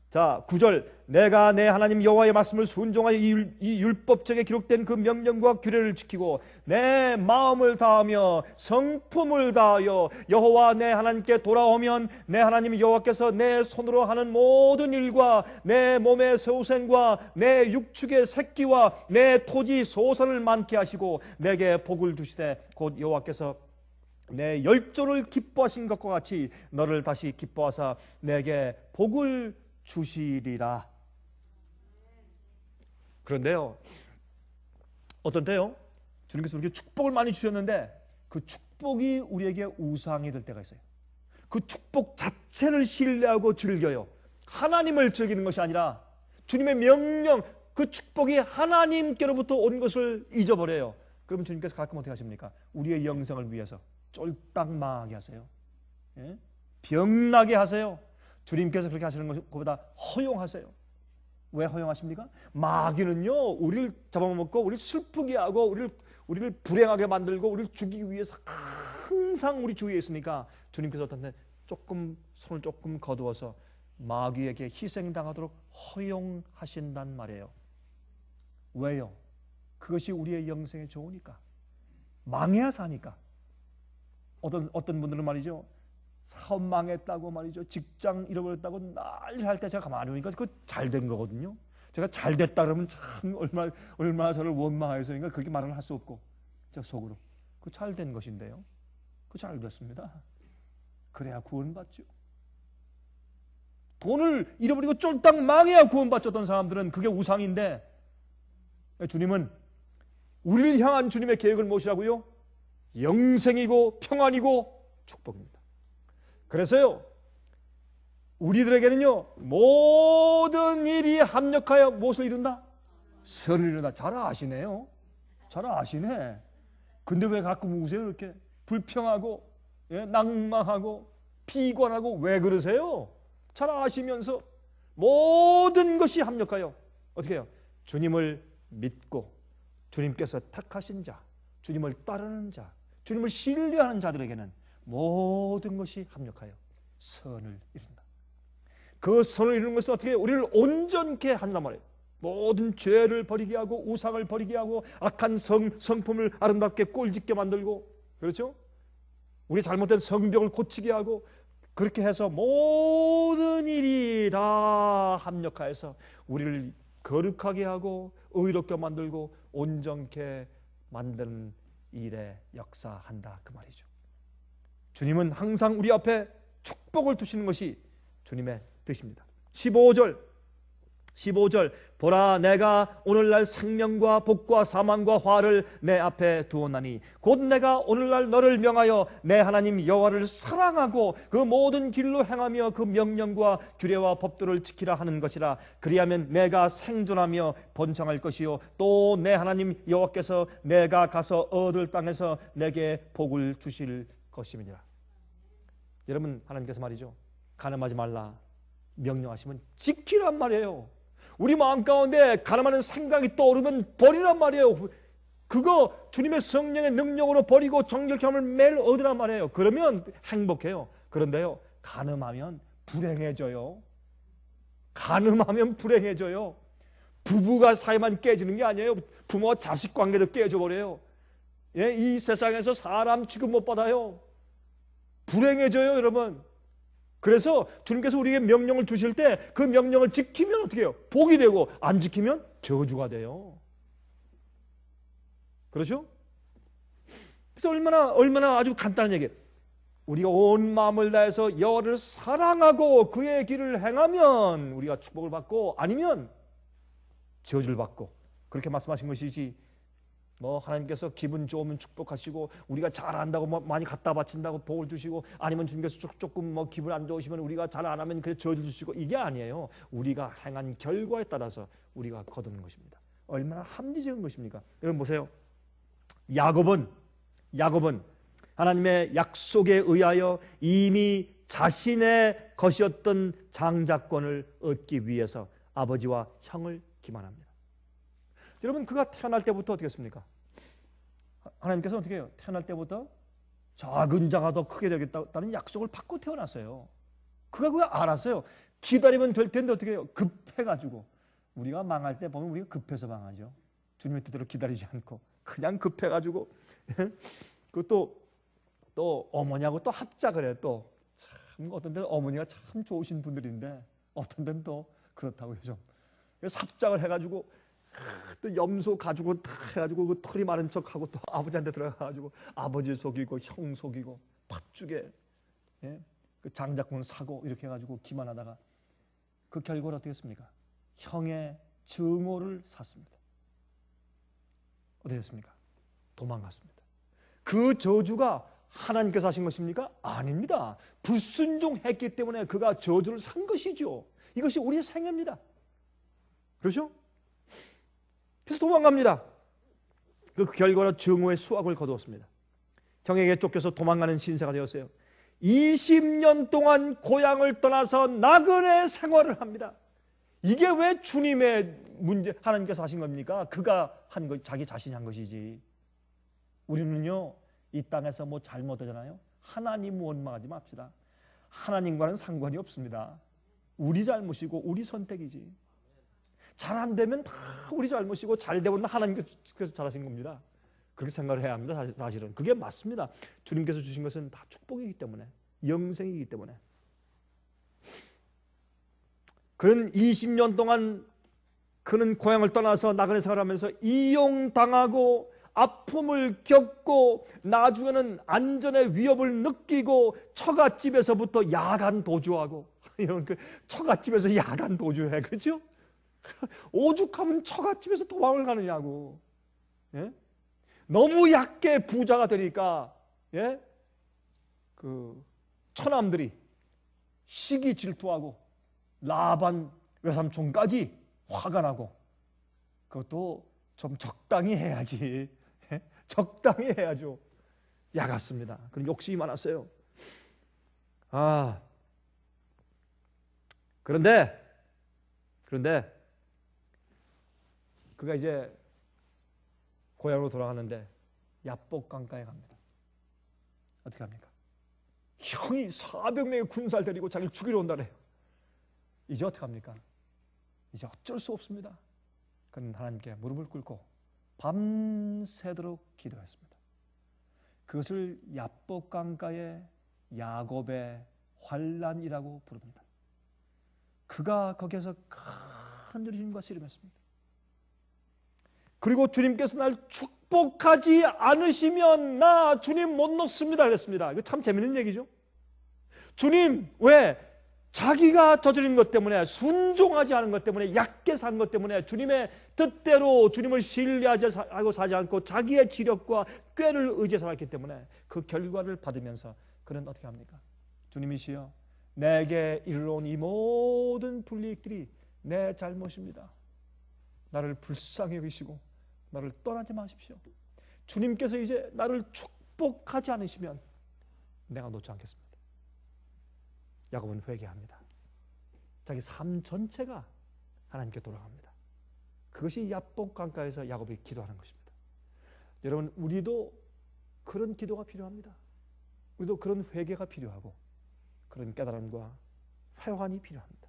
자, 9절, 내가 내 하나님 여호와의 말씀을 순종하여 이 율법책에 기록된 그 명령과 규례를 지키고 내 마음을 다하며 성품을 다하여 여호와 내 하나님께 돌아오면 내 하나님 여호와께서 내 손으로 하는 모든 일과 내 몸의 소생과 내 육축의 새끼와 내 토지 소산을 많게 하시고 내게 복을 주시되 곧 여호와께서 내 열조를 기뻐하신 것과 같이 너를 다시 기뻐하사 내게 복을 주시리라. 그런데요, 어떤데요? 주님께서 우리에게 축복을 많이 주셨는데 그 축복이 우리에게 우상이 될 때가 있어요. 그 축복 자체를 신뢰하고 즐겨요. 하나님을 즐기는 것이 아니라 주님의 명령, 그 축복이 하나님께로부터 온 것을 잊어버려요. 그러면 주님께서 가끔 어떻게 하십니까? 우리의 영생을 위해서 쫄딱 망하게 하세요. 예? 병나게 하세요. 주님께서 그렇게 하시는 것보다 허용하세요. 왜 허용하십니까? 마귀는요, 우리를 잡아먹고 우리를 슬프게 하고 우리를 불행하게 만들고 우리를 죽이기 위해서 항상 우리 주위에 있으니까 주님께서 어떤 때 손을 조금 거두어서 마귀에게 희생당하도록 허용하신단 말이에요. 왜요? 그것이 우리의 영생에 좋으니까. 망해야 사니까. 어떤 분들은 말이죠, 사업 망했다고 말이죠, 직장 잃어버렸다고 난리 할 때 제가 가만히 보니까 그거 잘 된 거거든요. 제가 잘 됐다 그러면 참 얼마나 저를 원망하여서인가 그렇게 말을 할 수 없고 제가 속으로 그 잘 된 것인데요. 그 잘 됐습니다. 그래야 구원받죠. 돈을 잃어버리고 쫄딱 망해야 구원받았던 사람들은 그게 우상인데, 주님은 우리를 향한 주님의 계획을 무엇이라고요? 영생이고 평안이고 축복입니다. 그래서요, 우리들에게는요, 모든 일이 합력하여 무엇을 이룬다? 선을 이룬다. 잘 아시네요. 잘 아시네. 근데 왜 가끔 우세요? 이렇게 불평하고, 낭망하고, 비관하고 왜 그러세요? 잘 아시면서 모든 것이 합력하여 어떻게 해요? 주님을 믿고 주님께서 택하신 자, 주님을 따르는 자, 주님을 신뢰하는 자들에게는 모든 것이 합력하여 선을 이룬다. 그 선을 이루는 것은 어떻게 해요? 우리를 온전케 한단 말이에요. 모든 죄를 버리게 하고 우상을 버리게 하고 악한 성품을 아름답게 꼴짓게 만들고, 그렇죠? 우리 잘못된 성벽을 고치게 하고, 그렇게 해서 모든 일이 다 합력하여서 우리를 거룩하게 하고 의롭게 만들고 온전케 만드는 일에 역사한다, 그 말이죠. 주님은 항상 우리 앞에 축복을 두시는 것이 주님의 뜻입니다. 15절 보라, 내가 오늘날 생명과 복과 사망과 화를 내 앞에 두었나니 곧 내가 오늘날 너를 명하여 내 하나님 여호와를 사랑하고 그 모든 길로 행하며 그 명령과 규례와 법도를 지키라 하는 것이라. 그리하면 내가 생존하며 번창할 것이요 또 내 하나님 여호와께서 내가 가서 얻을 땅에서 내게 복을 주실 것임이니라. 여러분, 하나님께서 말이죠, 가늠하지 말라 명령하시면 지키란 말이에요. 우리 마음 가운데 가늠하는 생각이 떠오르면 버리란 말이에요. 그거 주님의 성령의 능력으로 버리고 정결케 함을 매일 얻으란 말이에요. 그러면 행복해요. 그런데요, 가늠하면 불행해져요. 가늠하면 불행해져요. 부부가 사이만 깨지는 게 아니에요. 부모와 자식 관계도 깨져버려요. 예, 이 세상에서 사람 취급 못 받아요. 불행해져요, 여러분. 그래서 주님께서 우리에게 명령을 주실 때 그 명령을 지키면 어떻게 해요? 복이 되고, 안 지키면 저주가 돼요. 그렇죠? 그래서 얼마나 아주 간단한 얘기예요. 우리가 온 마음을 다해서 여호와를 사랑하고 그의 길을 행하면 우리가 축복을 받고, 아니면 저주를 받고, 그렇게 말씀하신 것이지, 뭐 하나님께서 기분 좋으면 축복하시고 우리가 잘한다고 뭐 많이 갖다 바친다고 복을 주시고, 아니면 주님께서 조금 뭐 기분 안 좋으시면 우리가 잘 안 하면 그래 저주 주시고, 이게 아니에요. 우리가 행한 결과에 따라서 우리가 거두는 것입니다. 얼마나 합리적인 것입니까? 여러분 보세요. 야곱은 하나님의 약속에 의하여 이미 자신의 것이었던 장자권을 얻기 위해서 아버지와 형을 기만합니다. 여러분, 그가 태어날 때부터 어떻게 했습니까? 하나님께서 어떻게 해요? 태어날 때부터 작은 자가 더 크게 되겠다는 약속을 받고 태어났어요. 그가 그걸 알았어요. 기다리면 될 텐데 어떻게 해요? 급해가지고. 우리가 망할 때 보면 우리가 급해서 망하죠. 주님의 뜻대로 기다리지 않고 그냥 급해가지고 그것도 또 어머니하고 또 합작을 해요. 또 참 어떤 데는 어머니가 참 좋으신 분들인데 어떤 데는 또 그렇다고요, 좀. 그래서 합작을 해가지고 또 염소 가지고 다 해가지고 그 털이 마른 척하고 또 아버지한테 들어가가지고 아버지 속이고 형 속이고 팥죽에, 예? 그 장자권을 사고 이렇게 해가지고 기만하다가 그 결과를 어떻게 했습니까? 형의 증오를 샀습니다. 어떻게 했습니까? 도망갔습니다. 그 저주가 하나님께서 하신 것입니까? 아닙니다. 불순종했기 때문에 그가 저주를 산 것이죠. 이것이 우리의 생애입니다. 그렇죠? 그래서 도망갑니다. 그 결과로 증오의 수확을 거두었습니다. 형에게 쫓겨서 도망가는 신세가 되었어요. 20년 동안 고향을 떠나서 나그네 생활을 합니다. 이게 왜 주님의 문제, 하나님께서 하신 겁니까? 그가 한 것, 자기 자신이 한 것이지. 우리는요, 이 땅에서 뭐 잘못하잖아요. 하나님 원망하지 맙시다. 하나님과는 상관이 없습니다. 우리 잘못이고 우리 선택이지. 잘 안 되면 다 우리 잘못이고 잘 되면 하나님께서 잘하신 겁니다. 그렇게 생각을 해야 합니다. 사실은 그게 맞습니다. 주님께서 주신 것은 다 축복이기 때문에, 영생이기 때문에. 그는 20년 동안 그는 고향을 떠나서 나그네 생활을 하면서 이용당하고 아픔을 겪고 나중에는 안전의 위협을 느끼고 처갓집에서부터 야간 도주하고 이런 그 처갓집에서 야간 도주해, 그렇죠? 오죽하면 처갓집에서 도망을 가느냐고. 예? 너무 약게 부자가 되니까, 예? 그 처남들이 시기 질투하고 라반 외삼촌까지 화가 나고, 그것도 좀 적당히 해야지. 예? 적당히 해야죠. 야갔습니다. 그런 욕심이 많았어요. 그런데 그가 이제 고향으로 돌아가는데 야복 강가에 갑니다. 어떻게 합니까? 형이 400명의 군사를 데리고 자기를 죽이러 온다래요. 이제 어떻게 합니까? 이제 어쩔 수 없습니다. 그는 하나님께 무릎을 꿇고 밤새도록 기도했습니다. 그것을 야복 강가의 야곱의 환난이라고 부릅니다. 그가 거기에서 큰 주님과 씨름했습니다. 그리고 주님께서 날 축복하지 않으시면 나 주님 못 놓습니다 그랬습니다. 이거 참 재밌는 얘기죠. 주님, 왜? 자기가 저지른 것 때문에, 순종하지 않은 것 때문에, 얕게 산 것 때문에, 주님의 뜻대로 주님을 신뢰하고 사지 않고 자기의 지력과 꾀를 의지해 살았기 때문에 그 결과를 받으면서 그는 어떻게 합니까? 주님이시여, 내게 이르러온 이 모든 불이익들이 내 잘못입니다. 나를 불쌍히 여기시고 나를 떠나지 마십시오. 주님께서 이제 나를 축복하지 않으시면 내가 놓지 않겠습니다. 야곱은 회개합니다. 자기 삶 전체가 하나님께 돌아갑니다. 그것이 야복 강가에서 야곱이 기도하는 것입니다. 여러분, 우리도 그런 기도가 필요합니다. 우리도 그런 회개가 필요하고 그런 깨달음과 회환이 필요합니다.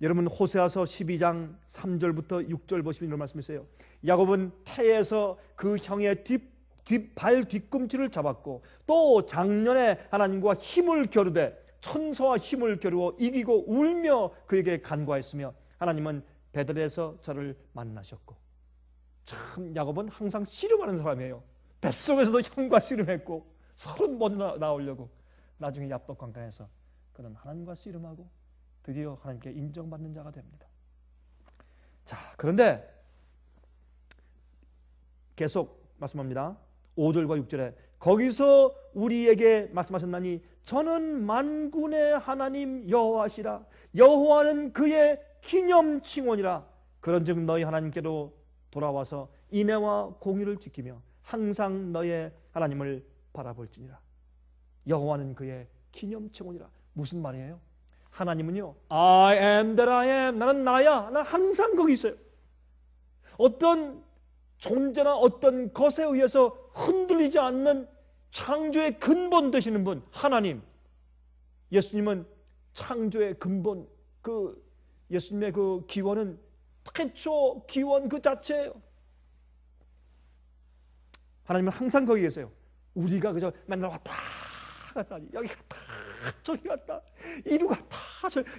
여러분, 호세아서 12장 3절부터 6절 보시면 이런 말씀이 있어요. 야곱은 태에서 그 형의 발 뒤꿈치를 잡았고 또 작년에 하나님과 힘을 겨루되 천사와 힘을 겨루어 이기고 울며 그에게 간구하였으며 하나님은 베들에서 저를 만나셨고. 참, 야곱은 항상 씨름하는 사람이에요. 뱃속에서도 형과 씨름했고 서로 먼저 나오려고. 나중에 야복 강가에서 그는 하나님과 씨름하고 드디어 하나님께 인정받는 자가 됩니다. 자, 그런데 계속 말씀합니다. 5절과 6절에 거기서 우리에게 말씀하셨나니 저는 만군의 하나님 여호와시라. 여호와는 그의 기념칭원이라. 그런즉 너희 하나님께로 돌아와서 인애와 공의를 지키며 항상 너의 하나님을 바라볼지니라. 여호와는 그의 기념칭원이라. 무슨 말이에요? 하나님은요, I am that I am. 나는 나야. 나는 항상 거기 있어요. 어떤 존재나 어떤 것에 의해서 흔들리지 않는 창조의 근본 되시는 분, 하나님. 예수님은 창조의 근본, 그 예수님의 그 기원은 태초 기원 그 자체예요. 하나님은 항상 거기 계세요. 우리가 그저 맨날 왔다 갔다, 여기 갔다 저기 갔다, 이루 갔다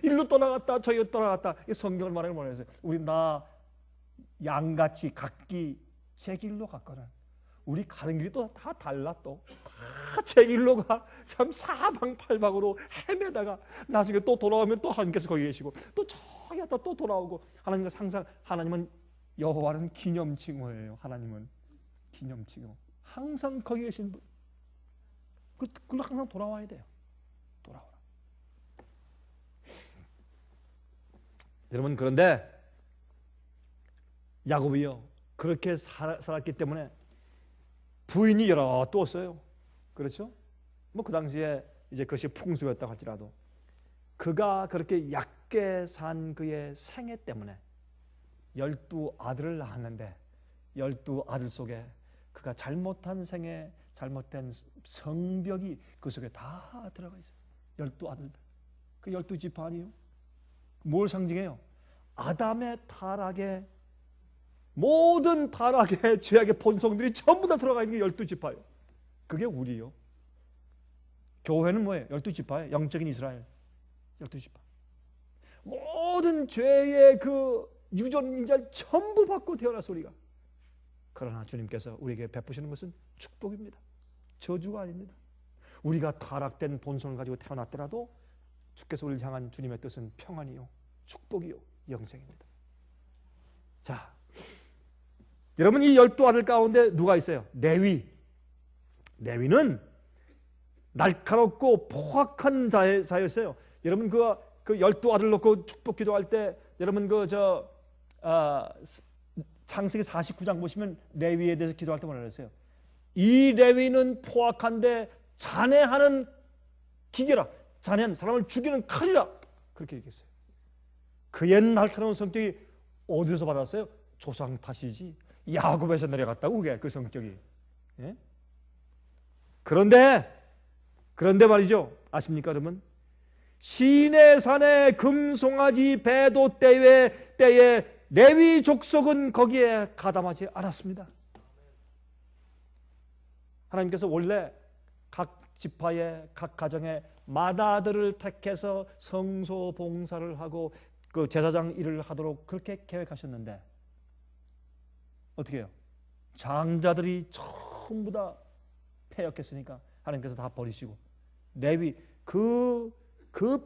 일로 떠나갔다 저기로 떠나갔다. 이 성경을 말하는 거 뭐랬어요? 우리 나 양같이 각기 제 길로 갔거든. 우리 가는 길이 또 다 달라. 또 다 제 길로 가. 참 사방팔방으로 헤매다가 나중에 또 돌아오면 또 하나님께서 거기 계시고 또 저기 갔다 또 돌아오고. 하나님과 항상, 하나님은 여호와는 기념칭호예요. 하나님은 기념칭호. 항상 거기 계신 분. 그걸로 항상 돌아와야 돼요. 돌아오라. 여러분, 그런데 야곱이요, 그렇게 살았기 때문에 부인이 여러 또 없어요. 그렇죠? 뭐 그 당시에 이제 그것이 풍수였다고 할지라도 그가 그렇게 얕게 산 그의 생애 때문에 12아들을 낳았는데 12아들 속에 그가 잘못한 생애, 잘못된 성벽이 그 속에 다 들어가 있어요. 12아들들. 그 12지파 아니에요? 뭘 상징해요? 아담의 타락의 모든 타락의 죄악의 본성들이 전부 다 들어가 있는 게 12지파예요. 그게 우리요. 교회는 뭐예요? 12지파예요. 영적인 이스라엘. 12지파. 모든 죄의 그 유전인자를 전부 받고 태어나서 우리가. 그러나 주님께서 우리에게 베푸시는 것은 축복입니다. 저주가 아닙니다. 우리가 타락된 본성을 가지고 태어났더라도 주께서 우리를 향한 주님의 뜻은 평안이요, 축복이요, 영생입니다. 자, 여러분, 이 12아들 가운데 누가 있어요? 레위. 레위는 날카롭고 포악한 자였어요. 여러분, 그 12아들 놓고 축복 기도할 때 여러분 창세기 49장 보시면 레위에 대해서 기도할 때 뭐라 그랬어요? 이 레위는 포악한데 잔해하는 기계라. 잔해하는 사람을 죽이는 칼이라. 그렇게 얘기했어요. 그의 날카로운 성격이 어디서 받았어요? 조상 탓이지. 야곱에서 내려갔다고 그게 그 성격이. 예? 그런데 말이죠. 아십니까, 여러분? 시내산의 금송아지 배도 때에 레위 족속은 거기에 가담하지 않았습니다. 하나님께서 원래 각 지파의 각 가정의 맏아들을 택해서 성소 봉사를 하고 그 제사장 일을 하도록 그렇게 계획하셨는데 어떻게 해요? 장자들이 전부 다 패역했으니까 하나님께서 다 버리시고 레위 그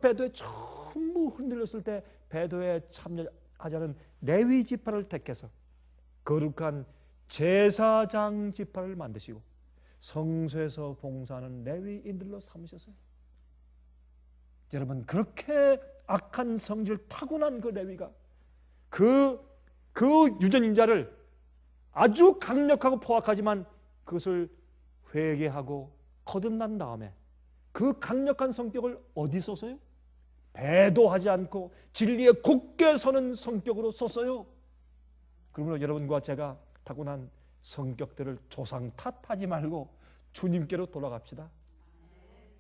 배도에 전부 흔들렸을 때 배도에 참여하지 않은 레위 지파를 택해서 거룩한 제사장 지파를 만드시고 성소에서 봉사하는 레위인들로 삼으셨어요. 여러분, 그렇게 악한 성질을 타고난 그 레위가 그 유전인자를 아주 강력하고 포악하지만 그것을 회개하고 거듭난 다음에 그 강력한 성격을 어디 썼어요? 배도하지 않고 진리에 굳게 서는 성격으로 썼어요. 그러므로 여러분과 제가 타고난 성격들을 조상 탓하지 말고 주님께로 돌아갑시다.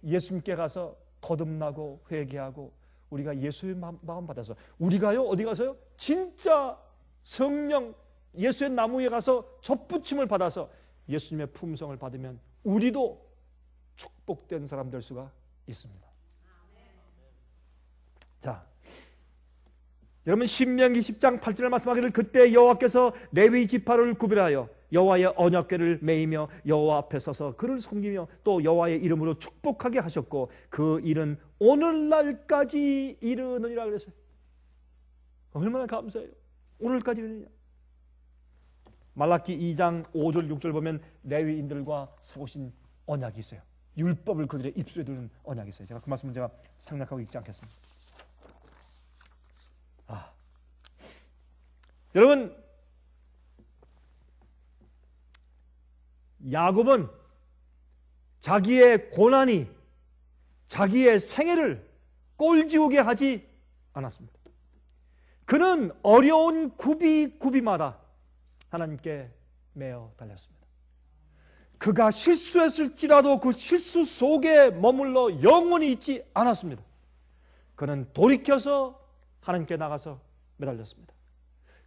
예수님께 가서 거듭나고 회개하고 우리가 예수의 마음 받아서 우리가요 어디 가서요? 진짜 성령 예수의 나무에 가서 접붙임을 받아서 예수님의 품성을 받으면 우리도 축복된 사람 될 수가 있습니다. 자, 여러분 신명기 10장 8절에 말씀하기를 그때 여호와께서 레위 지파를 구별하여 여호와의 언약궤를 메이며 여호와 앞에 서서 그를 섬기며 또 여호와의 이름으로 축복하게 하셨고 그 일은 오늘날까지 이르느니라 그랬어요. 얼마나 감사해요. 오늘까지 이르느냐. 말라기 2장 5절 6절 보면 레위인들과 세우신 언약이 있어요. 율법을 그들의 입술에 두는 언약이 있어요. 제가 그 말씀은 제가 생략하고 읽지 않겠습니다. 여러분, 야곱은 자기의 고난이 자기의 생애를 꼴지우게 하지 않았습니다. 그는 어려운 구비마다 하나님께 매어 달렸습니다. 그가 실수했을지라도 그 실수 속에 머물러 영원히 있지 않았습니다. 그는 돌이켜서 하나님께 나가서 매달렸습니다.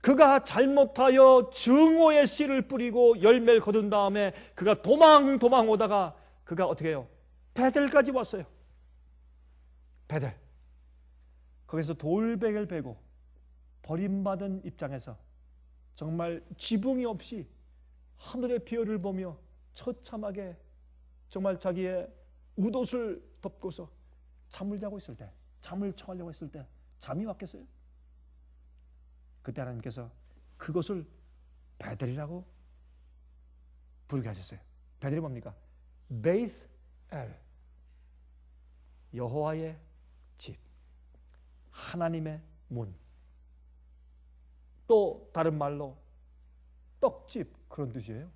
그가 잘못하여 증오의 씨를 뿌리고 열매를 거둔 다음에 그가 도망 오다가 그가 어떻게 해요? 베델까지 왔어요. 베델. 거기서 돌베개를 베고 버림받은 입장에서 정말 지붕이 없이 하늘의 별을 보며 처참하게 정말 자기의 웃옷을 덮고서 잠을 자고 있을 때, 잠을 청하려고 했을 때 잠이 왔겠어요? 그때 하나님께서 그것을 베델이라고 부르게 하셨어요. 베델이 뭡니까? 베이스엘, 여호와의 집, 하나님의 문. 또 다른 말로 떡집 그런 뜻이에요.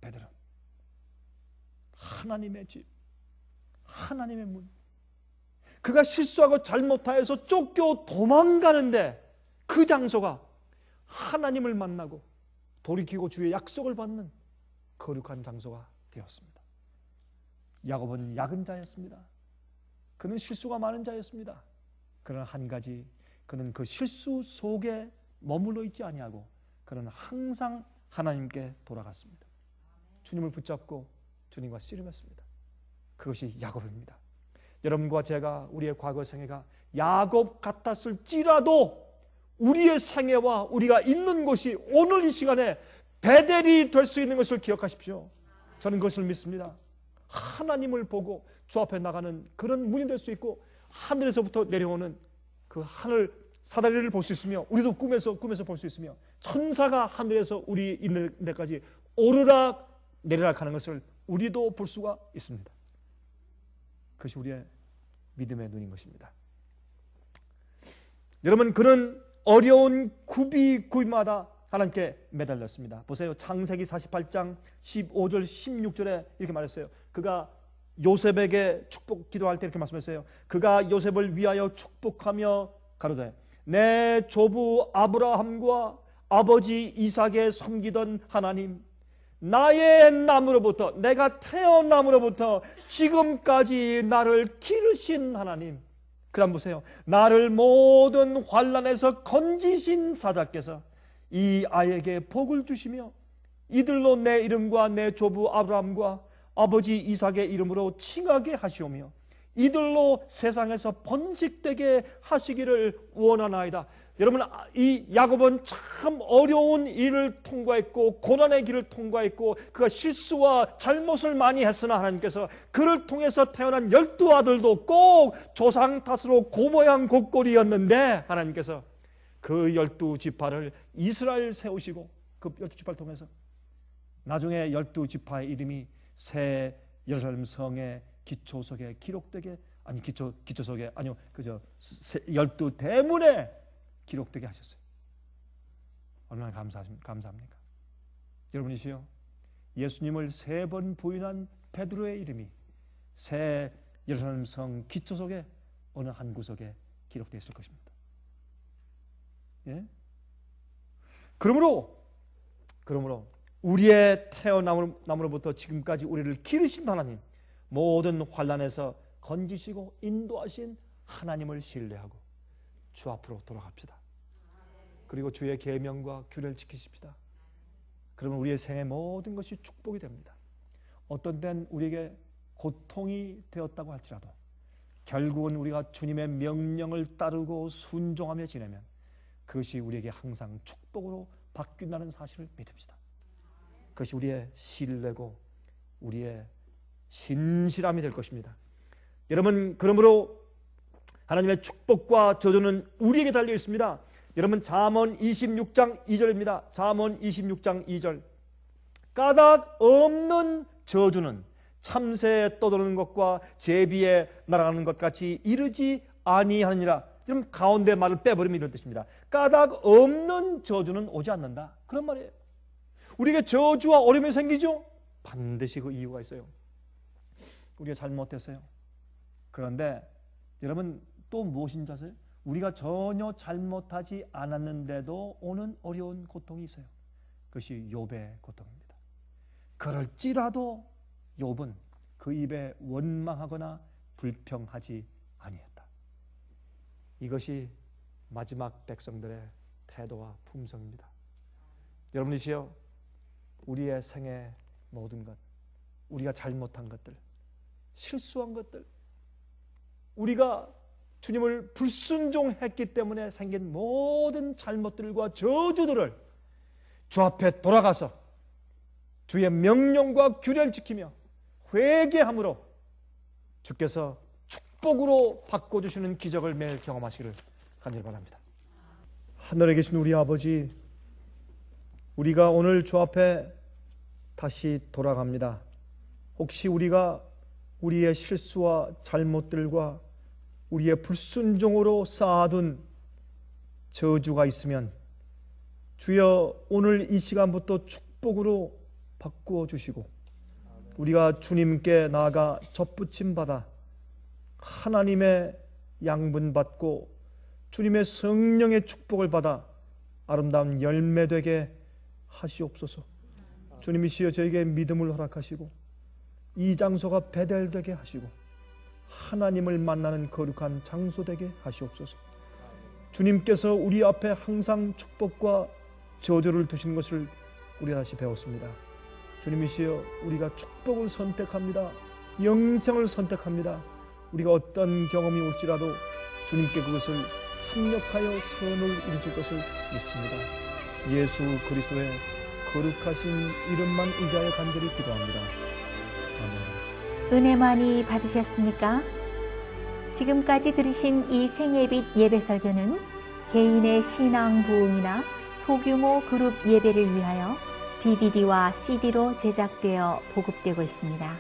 베델은 하나님의 집, 하나님의 문. 그가 실수하고 잘못하여서 쫓겨 도망가는데 그 장소가 하나님을 만나고 돌이키고 주의 약속을 받는 거룩한 장소가 되었습니다. 야곱은 약은 자였습니다. 그는 실수가 많은 자였습니다. 그러나 한 가지, 그는 그 실수 속에 머물러 있지 아니하고 그는 항상 하나님께 돌아갔습니다. 주님을 붙잡고 주님과 씨름했습니다. 그것이 야곱입니다. 여러분과 제가 우리의 과거 생애가 야곱 같았을지라도 우리의 생애와 우리가 있는 곳이 오늘 이 시간에 베델이 될 수 있는 것을 기억하십시오. 저는 그것을 믿습니다. 하나님을 보고 주 앞에 나가는 그런 문이 될 수 있고 하늘에서부터 내려오는 그 하늘 사다리를 볼 수 있으며 우리도 꿈에서 볼 수 있으며 천사가 하늘에서 우리 있는 데까지 오르락 내리락 하는 것을 우리도 볼 수가 있습니다. 그것이 우리의 믿음의 눈인 것입니다. 여러분, 그는 어려운 구비마다 하나님께 매달렸습니다. 보세요. 창세기 48장 15절 16절에 이렇게 말했어요. 그가 요셉에게 축복 기도할 때 이렇게 말씀했어요. 그가 요셉을 위하여 축복하며 가로되 내 조부 아브라함과 아버지 이삭에 섬기던 하나님, 나의 남으로부터, 내가 태어남으로부터 지금까지 나를 기르신 하나님, 그 다음 보세요. 나를 모든 환난에서 건지신 사자께서 이 아이에게 복을 주시며 이들로 내 이름과 내 조부 아브라함과 아버지 이삭의 이름으로 칭하게 하시오며 이들로 세상에서 번식되게 하시기를 원하나이다. 여러분, 이 야곱은 참 어려운 일을 통과했고 고난의 길을 통과했고 그가 실수와 잘못을 많이 했으나 하나님께서 그를 통해서 태어난 12아들도 꼭 조상 탓으로 고모양 곡골이었는데 하나님께서 그 12지파를 이스라엘 세우시고 그 12지파를 통해서 나중에 12지파의 이름이 새 예루살렘 성의 기초석에 기록되게, 아니 기초석에 아니요 그저 12대문에 기록되게 하셨어요. 얼마나 감사합니까? 여러분이시요, 예수님을 3번 부인한 베드로의 이름이 새 예루살렘 성 기초석에 어느 한 구석에 기록되어 있을 것입니다. 예? 그러므로 우리의 태어남으로부터 지금까지 우리를 기르신 하나님, 모든 환난에서 건지시고 인도하신 하나님을 신뢰하고 주 앞으로 돌아갑시다. 그리고 주의 계명과 규례를 지키십시다. 그러면 우리의 생의 모든 것이 축복이 됩니다. 어떤 때는 우리에게 고통이 되었다고 할지라도 결국은 우리가 주님의 명령을 따르고 순종하며 지내면 그것이 우리에게 항상 축복으로 바뀐다는 사실을 믿읍시다. 그것이 우리의 신뢰고 우리의 신실함이 될 것입니다. 여러분, 그러므로 하나님의 축복과 저주는 우리에게 달려 있습니다. 여러분, 잠언 26장 2절입니다. 잠언 26장 2절. 까닭 없는 저주는 참새에 떠도는 것과 제비에 날아가는 것 같이 이르지 아니하느니라. 여러분, 가운데 말을 빼버리면 이런 뜻입니다. 까닭 없는 저주는 오지 않는다, 그런 말이에요. 우리에게 저주와 어려움이 생기죠? 반드시 그 이유가 있어요. 우리가 잘못했어요. 그런데 여러분, 또 무엇인지 아세요? 우리가 전혀 잘못하지 않았는데도 오는 어려운 고통이 있어요. 그것이 욥의 고통입니다. 그럴지라도 욥은 그 입에 원망하거나 불평하지 아니했다. 이것이 마지막 백성들의 태도와 품성입니다. 여러분이시여, 우리의 생의 모든 것, 우리가 잘못한 것들, 실수한 것들, 우리가 주님을 불순종했기 때문에 생긴 모든 잘못들과 저주들을 주 앞에 돌아가서 주의 명령과 규례를 지키며 회개함으로 주께서 축복으로 바꿔주시는 기적을 매일 경험하시기를 간절히 바랍니다. 하늘에 계신 우리 아버지, 우리가 오늘 주 앞에 다시 돌아갑니다. 혹시 우리가 우리의 실수와 잘못들과 우리의 불순종으로 쌓아둔 저주가 있으면 주여, 오늘 이 시간부터 축복으로 바꾸어 주시고 우리가 주님께 나아가 접붙임 받아 하나님의 양분 받고 주님의 성령의 축복을 받아 아름다운 열매 되게 하시옵소서. 주님이시여, 저에게 믿음을 허락하시고 이 장소가 베델되게 하시고 하나님을 만나는 거룩한 장소 되게 하시옵소서. 주님께서 우리 앞에 항상 축복과 저주를 두신 것을 우리가 다시 배웠습니다. 주님이시여, 우리가 축복을 선택합니다. 영생을 선택합니다. 우리가 어떤 경험이 올지라도 주님께 그것을 합력하여 선을 이루실 것을 믿습니다. 예수 그리스도의 거룩하신 이름만 의지하여 간절히 기도합니다. 아멘. 은혜 많이 받으셨습니까? 지금까지 들으신 이 생예빛 예배설교는 개인의 신앙 부흥이나 소규모 그룹 예배를 위하여 DVD와 CD로 제작되어 보급되고 있습니다.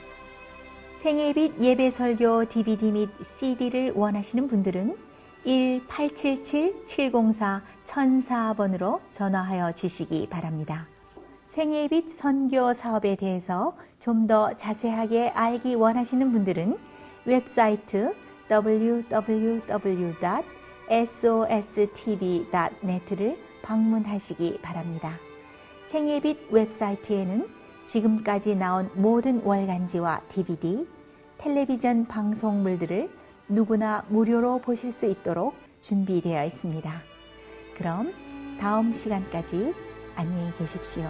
생예빛 예배설교 DVD 및 CD를 원하시는 분들은 1-877-704-1004번으로 전화하여 주시기 바랍니다. 생예빛 선교 사업에 대해서 좀 더 자세하게 알기 원하시는 분들은 웹사이트 www.sostv.net를 방문하시기 바랍니다. 생예빛 웹사이트에는 지금까지 나온 모든 월간지와 DVD, 텔레비전 방송물들을 누구나 무료로 보실 수 있도록 준비되어 있습니다. 그럼 다음 시간까지 안녕히 계십시오.